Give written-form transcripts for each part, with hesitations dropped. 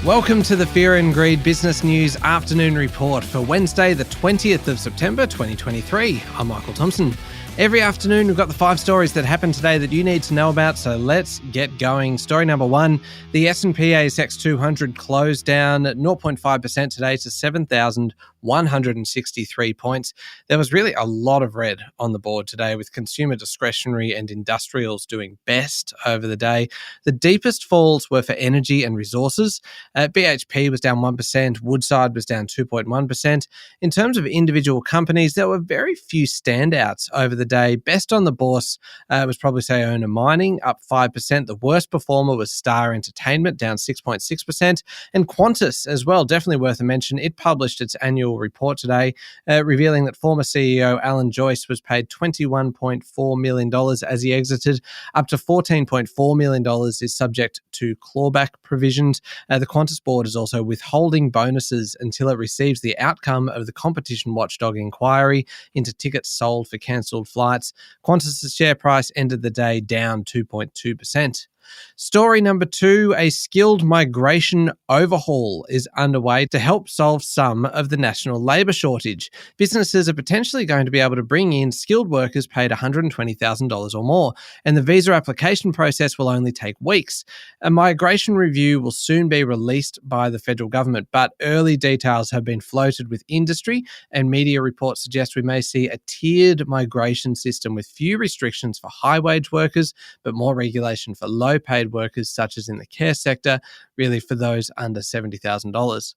Welcome to the Fear and Greed Business News Afternoon Report for Wednesday, the 20th of September, 2023. I'm Michael Thompson. Every afternoon, we've got the 5 stories that happened today that you need to know about, so let's get going. Story number 1, the S&P ASX 200 closed down 0.5% today to 7,163 points. There was really a lot of red on the board today, with consumer discretionary and industrials doing best over the day. The deepest falls were for energy and resources. BHP was down 1%, Woodside was down 2.1%. In terms of individual companies, there were very few standouts over the day. Best on the bourse was probably Sayona Mining, up 5%. The worst performer was Star Entertainment, down 6.6%. And Qantas as well, definitely worth a mention. It published its annual report today, revealing that former CEO Alan Joyce was paid $21.4 million as he exited. Up to $14.4 million is subject to clawback provisions. The Qantas board is also withholding bonuses until it receives the outcome of the competition watchdog inquiry into tickets sold for cancelled flights. Qantas' share price ended the day down 2.2%. Story number 2, a skilled migration overhaul is underway to help solve some of the national labour shortage. Businesses are potentially going to be able to bring in skilled workers paid $120,000 or more, and the visa application process will only take weeks. A migration review will soon be released by the federal government, but early details have been floated with industry, and media reports suggest we may see a tiered migration system with few restrictions for high-wage workers, but more regulation for low-paid workers, such as in the care sector, really for those under $70,000.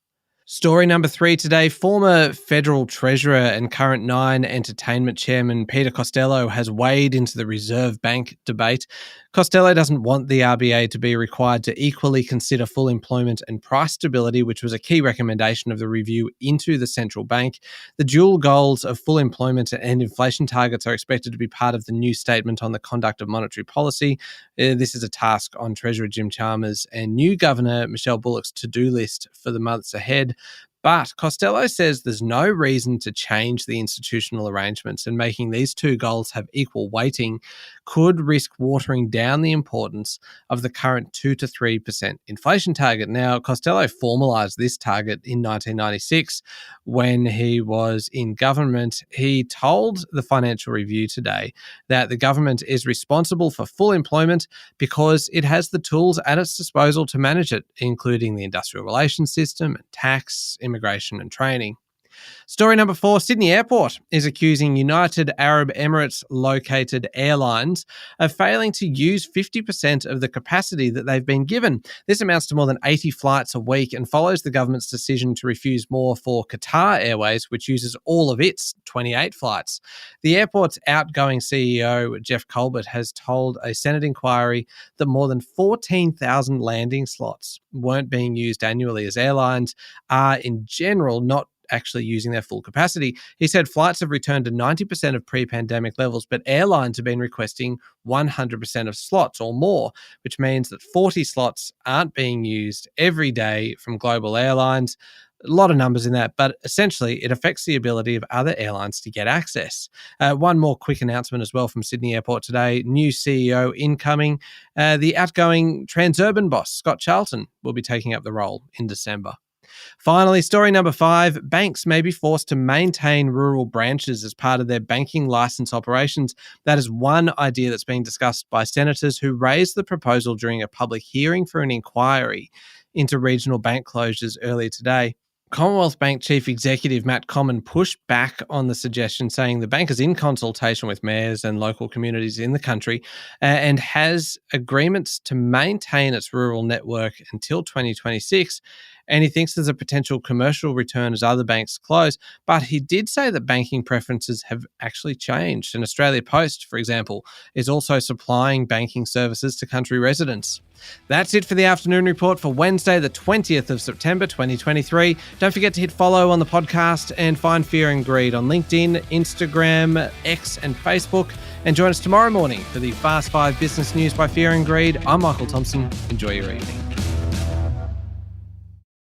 Story number 3 today, former Federal Treasurer and current Nine Entertainment Chairman Peter Costello has waded into the Reserve Bank debate. Costello doesn't want the RBA to be required to equally consider full employment and price stability, which was a key recommendation of the review into the central bank. The dual goals of full employment and inflation targets are expected to be part of the new statement on the conduct of monetary policy. This is a task on Treasurer Jim Chalmers and new Governor Michelle Bullock's to-do list for the months ahead. But Costello says there's no reason to change the institutional arrangements, and making these two goals have equal weighting could risk watering down the importance of the current 2 to 3% inflation target. Now, Costello formalised this target in 1996 when he was in government. He told the Financial Review today that the government is responsible for full employment because it has the tools at its disposal to manage it, including the industrial relations system, tax, immigration and training. Story number 4, Sydney Airport is accusing United Arab Emirates located airlines of failing to use 50% of the capacity that they've been given. This amounts to more than 80 flights a week and follows the government's decision to refuse more for Qatar Airways, which uses all of its 28 flights. The airport's outgoing CEO, Jeff Colbert, has told a Senate inquiry that more than 14,000 landing slots weren't being used annually, as airlines are in general not actually using their full capacity. He said flights have returned to 90% of pre-pandemic levels, but airlines have been requesting 100% of slots or more, which means that 40 slots aren't being used every day from global airlines. A lot of numbers in that, but essentially it affects the ability of other airlines to get access. One more quick announcement as well from Sydney Airport today. New CEO incoming. The outgoing Transurban boss, Scott Charlton, will be taking up the role in December. Finally, story number 5, banks may be forced to maintain rural branches as part of their banking license operations. That is one idea that's being discussed by senators who raised the proposal during a public hearing for an inquiry into regional bank closures earlier today. Commonwealth Bank Chief Executive Matt Comyn pushed back on the suggestion, saying the bank is in consultation with mayors and local communities in the country and has agreements to maintain its rural network until 2026. And he thinks there's a potential commercial return as other banks close. But he did say that banking preferences have actually changed. And Australia Post, for example, is also supplying banking services to country residents. That's it for the afternoon report for Wednesday, the 20th of September, 2023. Don't forget to hit follow on the podcast and find Fear and Greed on LinkedIn, Instagram, X and Facebook. And join us tomorrow morning for the Fast 5 Business News by Fear and Greed. I'm Michael Thompson. Enjoy your evening.